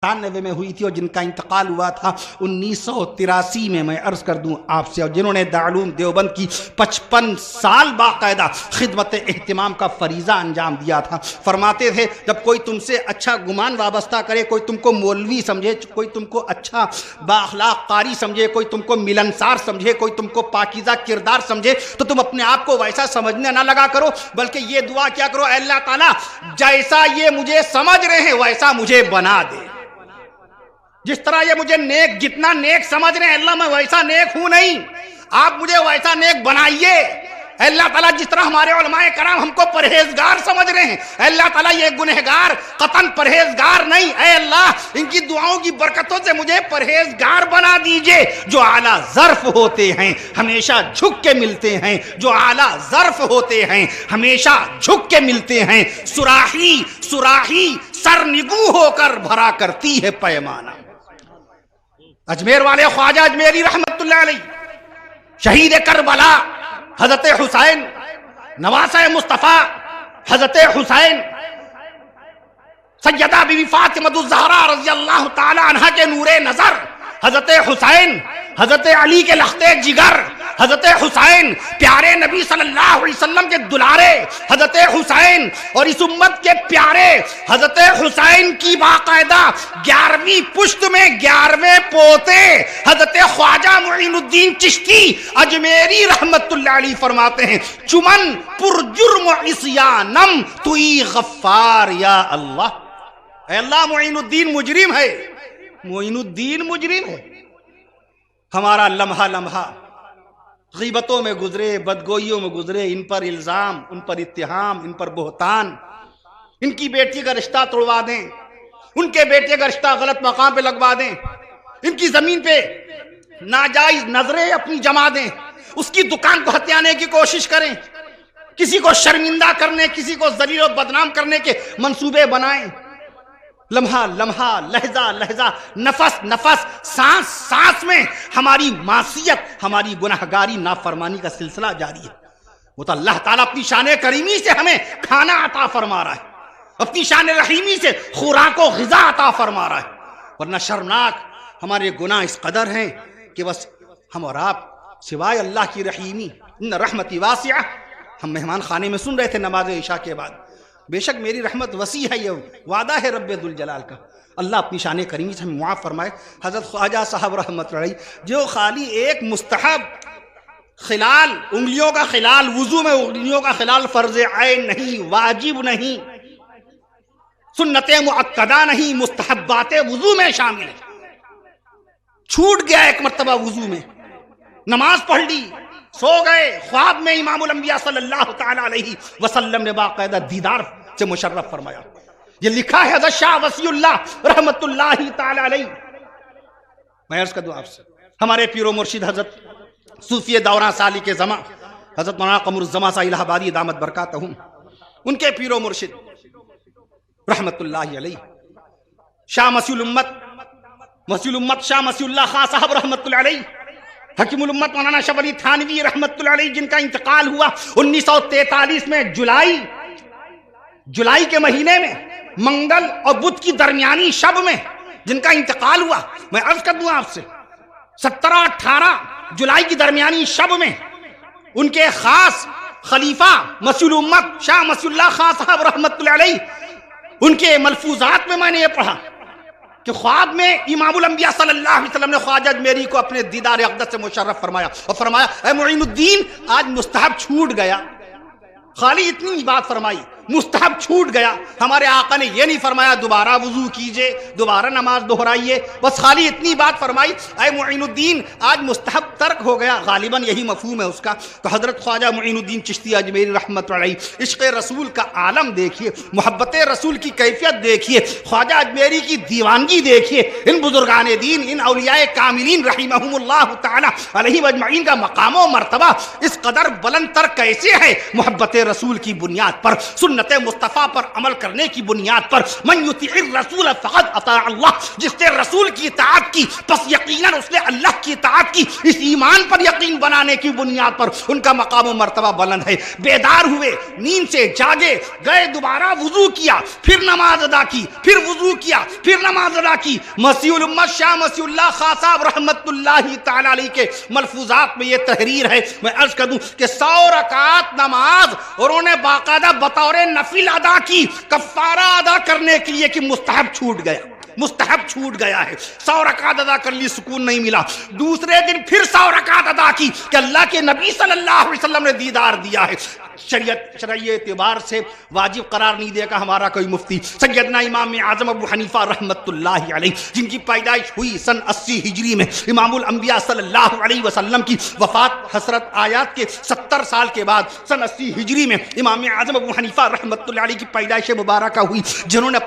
93 میں ہوئی تھی اور جن کا انتقال ہوا تھا 1983 میں. میں عرض کر دوں آپ سے، اور جنہوں نے دارالعلوم دیوبند کی 55 سال باقاعدہ خدمت اہتمام کا فریضہ انجام دیا تھا. فرماتے تھے جب کوئی تم سے اچھا گمان وابستہ کرے، کوئی تم کو مولوی سمجھے، کوئی تم کو اچھا بااخلاق قاری سمجھے، کوئی تم کو ملنسار سمجھے، کوئی تم کو پاکیزہ کردار سمجھے، تو تم اپنے آپ کو ویسا سمجھنے نہ لگا کرو، بلکہ یہ دعا کیا کرو، اے اللہ تعالیٰ جیسا یہ مجھے سمجھ رہے ہیں ویسا مجھے بنا دے. جس طرح یہ مجھے نیک، جتنا نیک سمجھ رہے ہیں اللہ میں ویسا نیک ہوں نہیں، آپ مجھے ویسا نیک بنائیے. اے اللہ تعالیٰ جس طرح ہمارے علماء کرام ہم کو پرہیزگار سمجھ رہے ہیں، اے اللہ تعالیٰ یہ گنہگار قطعاً پرہیزگار نہیں، اے اللہ ان کی دعاؤں کی برکتوں سے مجھے پرہیزگار بنا دیجئے. جو اعلیٰ ظرف ہوتے ہیں ہمیشہ جھک کے ملتے ہیں، جو اعلیٰ ظرف ہوتے ہیں ہمیشہ جھک کے ملتے ہیں. سراحی سرنگوں ہو کر بھرا کرتی ہے پیمانہ. اجمیر والے خواجہ اجمیری رحمت اللہ علیہ، شہید کربلا حضرت حسین، نواسہ مصطفیٰ حضرت حسین، سیدہ بی بی فاطمہ الزہرا رضی اللہ تعالی عنہ کے نور نظر، حضرت حسین، حضرت علی کے لختے جگر، حضرت حسین پیارے نبی صلی اللہ علیہ وسلم کے دلارے، حضرت حسین اور اس امت کے پیارے حضرت حسین کی باقاعدہ 11ویں پشت میں 11ویں پوتے حضرت خواجہ معین الدین چشتی اجمیری رحمت اللہ علیہ فرماتے ہیں، چمن پر جرم عصیانم توئی غفار یا اللہ. اے اللہ معین الدین مجرم ہے، معین الدین مجرم ہے. ہمارا لمحہ لمحہ غیبتوں میں گزرے، بدگوئیوں میں گزرے، ان پر الزام، ان پر اتہام، ان پر بہتان. ان کی بیٹی کا رشتہ توڑوا دیں، ان کے بیٹے کا رشتہ غلط مقام پہ لگوا دیں، ان کی زمین پہ ناجائز نظریں اپنی جما دیں، اس کی دکان کو ہتھیانے کی کوشش کریں، کسی کو شرمندہ کرنے، کسی کو ذلیل و بدنام کرنے کے منصوبے بنائیں. لمحہ لمحہ، لہجہ لہجہ، نفس نفس، سانس سانس میں ہماری معصیت، ہماری گناہگاری، نافرمانی کا سلسلہ جاری ہے. وہ تو اللہ تعالیٰ اپنی شان کریمی سے ہمیں کھانا عطا فرما رہا ہے، اپنی شان رحیمی سے خوراک و غذا عطا فرما رہا ہے. ورنہ شرمناک ہمارے گناہ اس قدر ہیں کہ بس ہم اور آپ سوائے اللہ کی رحیمی، ان رحمتی واسعہ. ہم مہمان خانے میں سن رہے تھے نماز عشاء کے بعد، بے شک میری رحمت وسیع ہے، یہ وعدہ ہے رب ذوالجلال کا. اللہ اپنی شان کریمی سے ہمیں معاف فرمائے. حضرت خواجہ صاحب رحمت اللہ علیہ جو خالی ایک مستحب خلال، انگلیوں کا خلال، وضو میں انگلیوں کا خلال فرض عین نہیں، واجب نہیں، سنت مؤکدہ نہیں، مستحبات وضو میں شامل ہے. چھوٹ گیا ایک مرتبہ وضو میں، نماز پڑھ لی، سو گئے، خواب میں امام الانبیاء صلی اللہ تعالی علیہ وسلم نے باقاعدہ دیدار سے مشرف فرمایا. یہ لکھا ہے حضرت شاہ وصی اللہ رحمت اللہ تعالی علیہ. میں عرض کر دوں آپ سے، ہمارے پیر و مرشد حضرت صوفی دوران سالی کے زمان حضرت مولانا قمر الزمان صاحب الہ آبادی دامت برکاتہم، ان کے پیر و مرشد رحمت اللہ علیہ شاہ مسیح الامت شاہ مسیح اللہ خان صاحب رحمت اللہ علیہ، حکیم الامت مولانا شاہ ولی تھانوی رحمت اللہ علیہ، جن کا انتقال ہوا 1943 میں جولائی کے مہینے میں، منگل اور بدھ کی درمیانی شب میں جن کا انتقال ہوا. میں عرض کر دوں آپ سے 17-18 جولائی کی درمیانی شب میں ان کے خاص خلیفہ مسیح الامت شاہ مسیح اللہ خان صاحب رحمت اللہ علیہ، ان کے ملفوظات میں میں نے یہ پڑھا کہ خواب میں امام الانبیاء صلی اللہ علیہ وسلم نے خواجہ اجمیری کو اپنے دیدار اقدس سے مشرف فرمایا اور فرمایا، اے معین الدین آج مستحب چھوٹ گیا. خالی اتنی بات فرمائی، مستحب چھوٹ گیا. ہمارے آقا نے یہ نہیں فرمایا دوبارہ وضو کیجئے، دوبارہ نماز دہرائیے، بس خالی اتنی بات فرمائی، اے معین الدین آج مستحب ترک ہو گیا. غالباً یہی مفہوم ہے اس کا. تو حضرت خواجہ معین الدین چشتی اجمیری رحمت علیہ، عشق رسول کا عالم دیکھیے، محبت رسول کی کیفیت دیکھیے، خواجہ اجمیری کی دیوانگی دیکھیے. ان بزرگان دین، ان اولیاء کاملین رحمہم اللہ تعالی علیہ اجمعین کا مقام و مرتبہ اس قدر بلند تر کیسے ہے؟ محبت رسول کی بنیاد پر، سنت سنت مصطفیٰ پر عمل کرنے کی بنیاد پر من یطیع الرسول فقد اطاع اللہ، جس نے رسول کی اطاعت کی پس یقیناً اس نے اللہ کی اطاعت کی۔ اس ایمان پر یقین بنانے کی بنیاد پر ان کا مقام و مرتبہ بلند ہے۔ بیدار ہوئے، نیند سے جاگے، گئے دوبارہ وضو کیا، پھر نماز ادا کی، پھر وضو کیا، پھر نماز ادا کی۔ مسیح الامت شاہ مسیح اللہ خان صاحب رحمت اللہ تعالی علیہ کے ملفوظات میں یہ تحریر ہے، میں عرض کر دوں کہ 100 رکعت نماز انہوں نے باقاعدہ بطور نفل ادا کی، کفارہ ادا کرنے کے لیے کہ مستحب چھوٹ گیا، مستحب چھوٹ گیا ہے۔ 100 رکعت ادا کر لی، سکون نہیں ملا، دوسرے دن پھر 100 رکعت ادا کی کہ اللہ کے نبی صلی اللہ علیہ وسلم نے دیدار دیا ہے۔ شرعی اعتبار سے واجب قرار نہیں دے گا ہمارا کوئی مفتی سیدنا امام اعظم ابو حنیفہ رحمت اللہ علیہ، جن کی پیدائش ہوئی سن 80 ہجری میں، امام الانبیاء صلی اللہ علیہ وسلم کی وفات حسرت آیات کے 70 سال کے بعد سن 80 ہجری میں امام اعظم ابو حنیفہ رحمت اللہ علیہ کی پیدائش مبارکہ ہوئی، جنہوں نے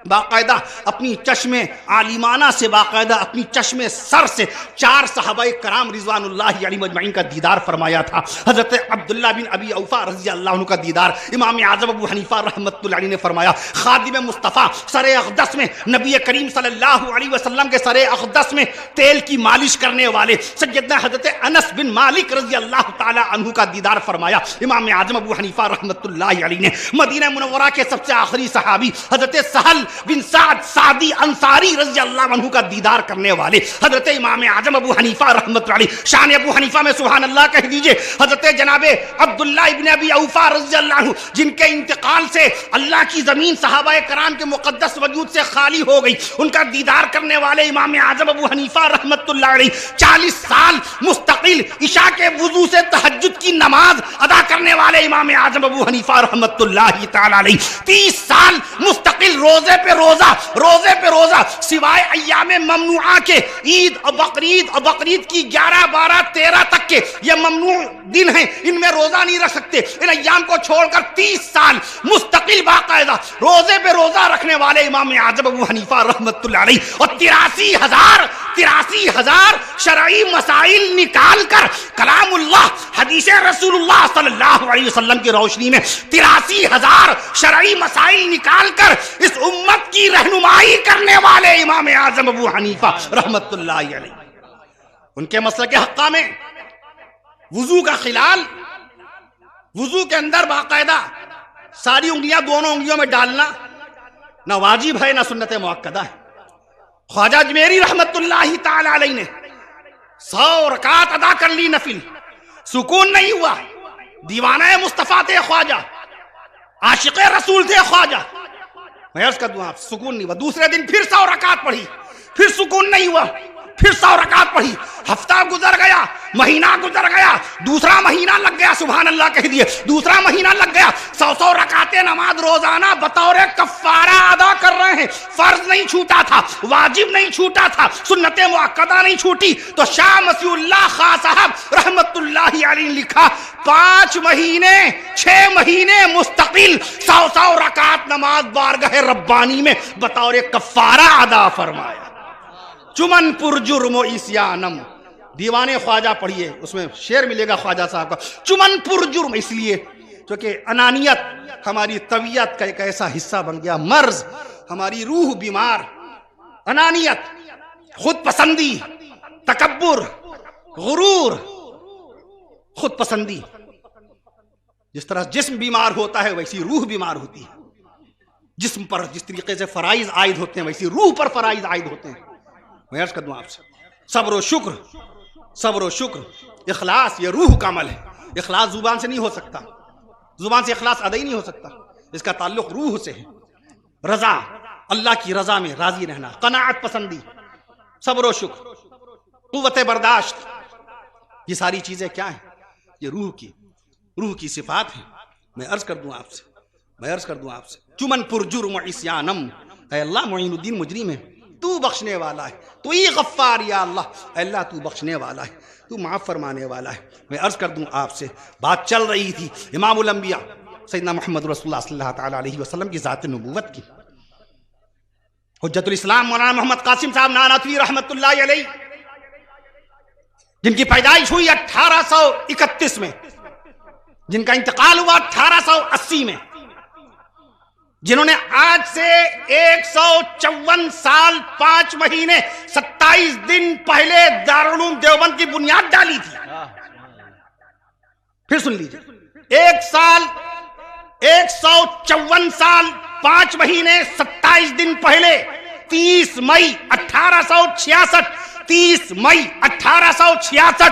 باقاعدہ اپنی چشم عالمانہ سے، باقاعدہ اپنی چشم سر سے 4 صحابہ کرام رضوان اللہ علیہ مجمعین کا دیدار فرمایا تھا۔ حضرت عبداللہ بن ابی اوفا رضی اللہ عنہ کا دیدار امام اعظم ابو حنیفہ رحمۃ اللہ علیہ نے فرمایا۔ خادم مصطفیٰ سر اقدس میں نبی کریم صلی اللہ علیہ وسلم کے سر اقدس میں تیل کی مالش کرنے والے سیدنا حضرت انس بن مالک رضی اللہ تعالی عنہ کا دیدار فرمایا۔ امام اعظم ابو حنیفہ رحمۃ اللہ علیہ نے مدینہ منورہ کے سب سے آخری صحابی حضرت سہل بن سعد سعدی انصاری رضی اللہ عنہ کا دیدار کرنے والے حضرت امام اعظم ابو حنیفہ رحمۃ اللہ علیہ، شان ابو حنیفہ میں سبحان اللہ کہہ دیجئے، حضرت جناب عبداللہ ابن ابی اوفا رضی اللہ عنہ جن کے انتقال سے اللہ کی زمین صحابہ کرام کے مقدس وجود سے خالی ہو گئی، ان کا دیدار کرنے والے امام اعظم ابو حنیفہ رحمۃ اللہ علیہ 40 سال مستقل عشاء کے وضو سے تہجد کی نماز ادا کرنے والے امام اعظم ابو حنیفہ رحمۃ اللہ تعالی علیہ 30 سال مستقل روزے پہ روزہ سوائے ایام ممنوعہ کے عید اور بقرعید کی 11 12 13 تک کے یہ ممنوع دن ہیں، ان میں روزہ نہیں رکھ سکتے، ان ایام کو چھوڑ کر 30 سال مستقل باقاعدہ روزے پہ روزہ رکھنے والے امام اعظم ابو حنیفہ رحمۃ اللہ علیہ، اور 83,000 شرعی مسائل نکال کر کلام اللہ حدیث رسول اللہ صلی اللہ علیہ وسلم کی روشنی میں 83,000 شرعی مسائل نکال کر اس امت کی رہنمائی کرنے والے امام اعظم ابو حنیفہ رحمت اللہ علیہ، ان کے مسلک حقہ میں وضو کا خلال، وضو کے اندر باقاعدہ ساری انگلیاں دونوں انگلیوں میں ڈالنا نہ واجب ہے نہ سنت مؤکدہ ہے۔ خواجہ اجمیری رحمت اللہ تعالی علیہ نے 100 رکعت ادا کر لی نفل، سکون نہیں ہوا، دیوانہ مصطفیٰ تھے خواجہ، عاشق رسول تھے خواجہ، میں عرض کر دوں آپ سکون نہیں ہوا، دوسرے دن پھر 100 رکعت پڑھی، پھر سکون نہیں ہوا، پھر 100 رکعت پڑھی، ہفتہ گزر گیا، مہینہ گزر گیا، دوسرا مہینہ لگ گیا، سبحان اللہ کہہ دیے، دوسرا مہینہ لگ گیا، 100 رکعتیں نماز روزانہ بطور کفارہ ادا کر رہے ہیں، فرض نہیں چھوٹا تھا، واجب نہیں چھوٹا تھا، سنت مؤکدہ نہیں چھوٹی، تو شاہ مسیح اللہ خان صاحب رحمت اللہ علیہ نے لکھا 5 مہینے 6 مہینے مستقل 100 رکعت نماز بارگاہ ربانی میں بطور کفارہ ادا فرمایا۔ چمن پر جرم و عصیانم، دیوان خواجہ پڑھیے، اس میں شعر ملے گا خواجہ صاحب کا، چمن پر جرم، اس لیے کیونکہ انانیت ہماری طبیعت کا ایک ایسا حصہ بن گیا، مرض، ہماری روح بیمار، انانیت، خود پسندی، تکبر، غرور، خود پسندی، جس طرح جسم بیمار ہوتا ہے ویسی روح بیمار ہوتی ہے، جسم پر جس طریقے سے فرائض عائد ہوتے ہیں ویسی روح پر فرائض عائد ہوتے ہیں۔ میں عرض کر دوں آپ سے صبر و شکر، اخلاص، یہ روح کا عمل ہے، اخلاص زبان سے نہیں ہو سکتا، زبان سے اخلاص ادا ہی نہیں ہو سکتا، اس کا تعلق روح سے ہے۔ رضا، اللہ کی رضا میں راضی رہنا، قناعت پسندی، صبر و شکر، قوت برداشت، یہ ساری چیزیں کیا ہیں؟ یہ روح کی صفات ہیں۔ میں عرض کر دوں آپ سے چمن پر جرم و عصیانم، اے اللہ معین الدین مجرم ہے، تو بخشنے والا ہے، تو ہی غفار، یا اللہ، اے اللہ تو بخشنے والا ہے، تو معاف فرمانے والا ہے۔ میں عرض کر دوں آپ سے، بات چل رہی تھی امام الانبیاء سیدنا محمد رسول اللہ صلی اللہ تعالی علیہ وسلم کی ذات نبوت کی۔ حجت الاسلام مولانا محمد قاسم صاحب نانوتوی رحمت اللہ علیہ، جن کی پیدائش ہوئی 1831 میں، جن کا انتقال ہوا 1880 میں، جنہوں نے آج سے 154 سال 5 مہینے 27 دن پہلے دارالعلوم دیوبند کی بنیاد ڈالی تھی. پھر سن لیجیے، 154 سال 5 مہینے 27 دن پہلے 30 مئی 1866، 30 مئی 1866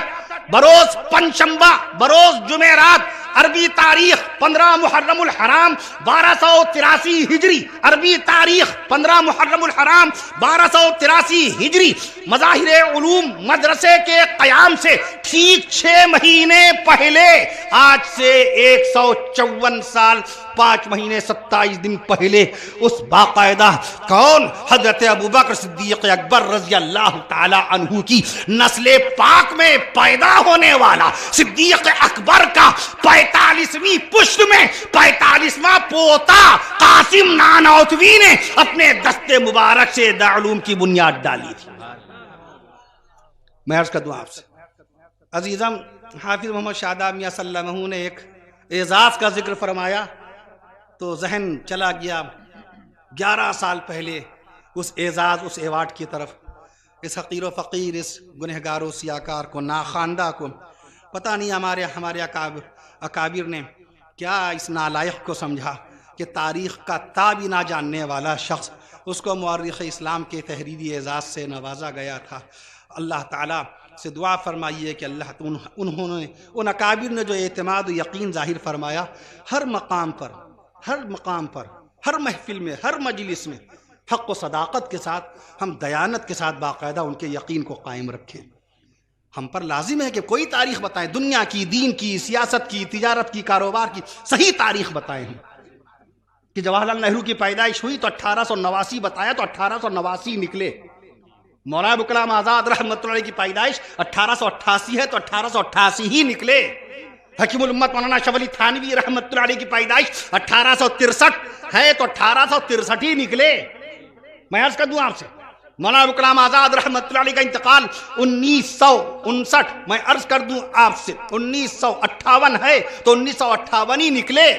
بروز پنجشنبہ، بروز جمعرات، عربی تاریخ 15 محرم الحرام 1283 ہجری، عربی تاریخ 15 محرم الحرام 1283 ہجری، مظاہر علوم مدرسے کے قیام سے ٹھیک 6 مہینے پہلے، آج سے 154 سال 5 مہینے 27 دن پہلے، اس باقاعدہ کون حضرت ابوبکر صدیق اکبر رضی اللہ تعالی عنہ کی نسل پاک میں پیدا ہونے والا صدیق اکبر کا 45ویں پشت میں 45واں پوتا قاسم نانوتوی نے اپنے دست مبارک سے دارالعلوم کی بنیاد ڈالی تھی. میں عرض کر دوں آپ سے عزیزم، حافظ محمد شاداب میاں صلی اللہ علیہ وسلم نے ایک اعزاز کا ذکر فرمایا تو ذہن چلا گیا 11 سال پہلے اس اعزاز، اس ایوارڈ کی طرف. اس حقیر و فقیر، اس گنہگار و سیاکار کو، ناخواندہ کو، پتہ نہیں ہمارے اکابر نے کیا اس نالائق کو سمجھا کہ تاریخ کا تا بھی نہ جاننے والا شخص، اس کو مورخ اسلام کے تحریری اعزاز سے نوازا گیا تھا. اللہ تعالیٰ سے دعا فرمائیے کہ اللہ انہوں نے، ان اکابر نے جو اعتماد و یقین ظاہر فرمایا، ہر مقام پر، ہر محفل میں، ہر مجلس میں حق و صداقت کے ساتھ، ہم دیانت کے ساتھ باقاعدہ ان کے یقین کو قائم رکھیں. ہم پر لازم ہے کہ کوئی تاریخ بتائیں، دنیا کی، دین کی، سیاست کی، تجارت کی، کاروبار کی صحیح تاریخ بتائیں. کہ جواہر لال نہرو کی پیدائش ہوئی تو 1889 بتایا تو 1889 نکلے. مولانا ابوالکلام آزاد رحمۃ اللہ علیہ کی پیدائش 1888 ہے تو 1888 ہی نکلے. حکیم الامت مولانا اشرف علی تھانوی رحمۃ اللہ علیہ کی پیدائش 1863 ہے تو 1863 ہی نکلے. میں عرض کر دوں آپ سے، مولانا ابوالکلام آزاد رحمۃ اللہ علیہ کا انتقال 1959، میں عرض کر دوں آپ سے 1958 ہے تو 1958 ہی نکلے.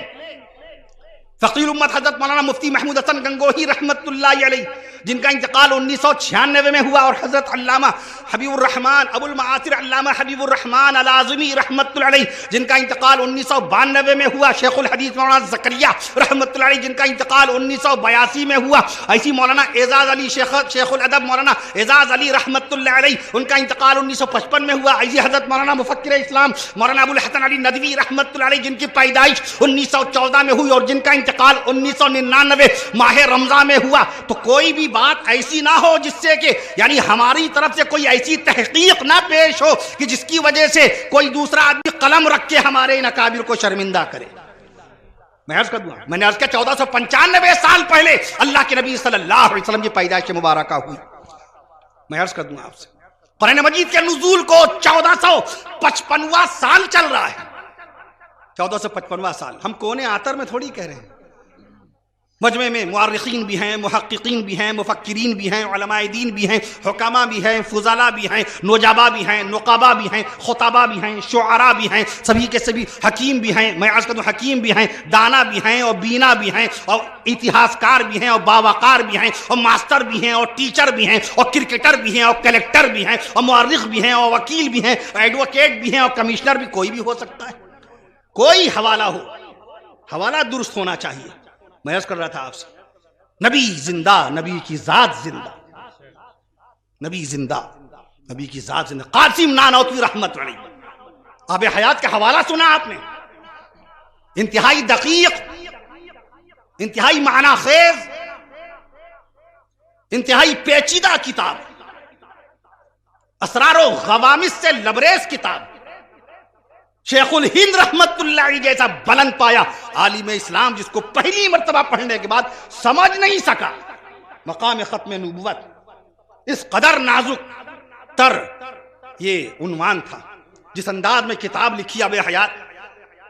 فقیر امت حضرت مولانا مفتی محمود حسن گنگوہی رحمۃ اللہ علیہ، جن کا انتقال 1996 میں ہوا، اور حضرت علامہ حبیب الرحمن ابو المعاصر علامہ حبیب الرحمن العظمی رحمۃ اللہ علیہ، جن کا انتقال 1992 میں ہوا. شیخ الحدیث مولانا زکریا رحمۃ اللہ علیہ، جن کا انتقال 1982 میں ہوا. ایسی مولانا اعزاز علی شیخ الادب مولانا اعزاز علی رحمۃ اللہ علیہ، ان کا انتقال 1955 میں ہوا. ایسی حضرت مولانا مفکر اسلام مولانا ابو الحسن علی ندوی رحمۃ اللہ علیہ، جن کی پیدائش 1914 میں ہوئی اور جن کا انتقال 1999 ماہ رمضان میں ہوا. تو کوئی بھی بات ایسی نہ ہو جس سے کہ یعنی ہماری طرف سے کوئی ایسی تحقیق نہ پیش ہو کہ جس کی وجہ سے کوئی دوسرا آدمی قلم رکھ کے ہمارے ان اکابر کو شرمندہ کرے. میں عرض کر دوں، میں نے عرض کیا 1495 سال پہلے اللہ کے نبی صلی اللہ علیہ وسلم کی پیدائش مبارکہ ہوئی. میں عرض کر دوں آپ سے، قرآن مجید کے نزول کو 1455واں سال چل رہا ہے. 1455واں سال. ہم کونے آتر میں تھوڑی کہہ رہے ہیں. مجمع میں مؤرخین بھی ہیں، محققین بھی ہیں، مفکرین بھی ہیں، علماء دین بھی ہیں، حکما بھی ہیں، فضلاء بھی ہیں، نجبا بھی ہیں، نقبا بھی ہیں، خطبا بھی ہیں، شعراء بھی ہیں، سبھی کے سبھی حکیم بھی ہیں. میں عرض کرتا ہوں حکیم بھی ہیں، دانا بھی ہیں اور بینا بھی ہیں اور اتہاسکار بھی ہیں اور باوقار بھی ہیں اور ماسٹر بھی ہیں اور ٹیچر بھی ہیں اور کرکٹر بھی ہیں اور کلیکٹر بھی ہیں اور مؤرخ بھی ہیں اور وکیل بھی ہیں اور ایڈوکیٹ بھی ہیں اور کمشنر بھی. کوئی بھی ہو سکتا ہے، کوئی حوالہ ہو، حوالہ درست ہونا چاہیے. میں عرض کر رہا تھا آپ سے، نبی زندہ، نبی کی ذات زندہ، نبی زندہ، نبی کی ذات زندہ. قاسم نانوتوی رحمت علیہ، آب حیات کا حوالہ سنا آپ نے؟ انتہائی دقیق، انتہائی معنی خیز، انتہائی پیچیدہ کتاب، اسرار و غوامض سے لبریز کتاب. شیخ الہند رحمت اللہ علیہ جیسا بلند پایا عالم اسلام، جس کو پہلی مرتبہ پڑھنے کے بعد سمجھ نہیں سکا مقام ختم نبوت. اس قدر نازک تر یہ عنوان تھا. جس انداز میں کتاب لکھی اب حیات،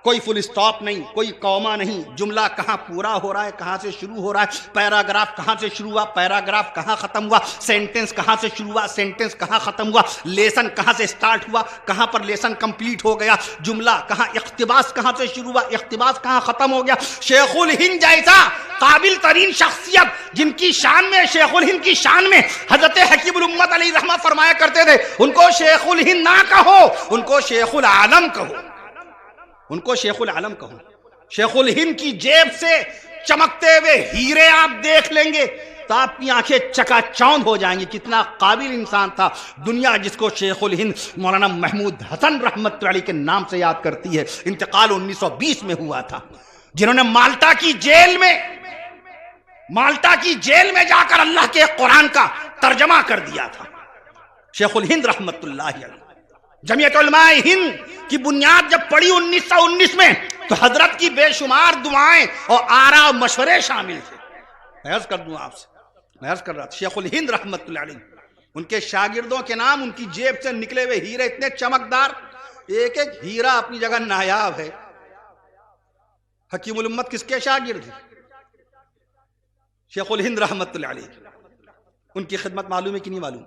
کوئی فل اسٹاپ نہیں، کوئی کوما نہیں، جملہ کہاں پورا ہو رہا ہے، کہاں سے شروع ہو رہا ہے، پیراگراف کہاں سے شروع ہوا، پیراگراف کہاں ختم ہوا، سینٹنس کہاں سے شروع ہوا، سینٹنس کہاں ختم ہوا، لیسن کہاں سے سٹارٹ ہوا، کہاں پر لیسن کمپلیٹ ہو گیا، جملہ کہاں، اقتباس کہاں سے شروع ہوا، اقتباس کہاں ختم ہو گیا۔ شیخ الہند جیسا قابل ترین شخصیت، جن کی شان میں، شیخ الہند کی شان میں حضرت حکیم الامت علیہ الرحمہ فرمایا کرتے تھے، ان کو شیخ الہند نہ کہو، ان کو شیخ العالم کہو، ان کو شیخ العالم کہو۔ شیخ الہند کی جیب سے چمکتے ہوئے ہیرے آپ دیکھ لیں گے تو آپ کی آنکھیں چکا چوند ہو جائیں گی، کتنا قابل انسان تھا۔ دنیا جس کو شیخ الہند مولانا محمود حسن رحمت اللہ علیہ کے نام سے یاد کرتی ہے، انتقال 1920 میں ہوا تھا، جنہوں نے مالٹا کی جیل میں جا کر اللہ کے قرآن کا ترجمہ کر دیا تھا، شیخ الہند رحمت اللہ علیہ۔ جمعیت علماء ہند کی بنیاد جب پڑی 1919 میں تو حضرت کی بے شمار دعائیں اور آراء و مشورے شامل تھے۔ میں عرض کر دوں آپ سے، میں عرض کر رہا تھا، شیخ الہند رحمت اللہ علیہ، ان کے شاگردوں کے نام، ان کی جیب سے نکلے ہوئے ہیرے اتنے چمکدار، ایک ایک ہیرا اپنی جگہ نایاب ہے۔ حکیم الامت کس کے شاگرد ہیں؟ شیخ الہند رحمت اللہ علیہ۔ ان کی خدمت معلوم ہے کہ نہیں معلوم؟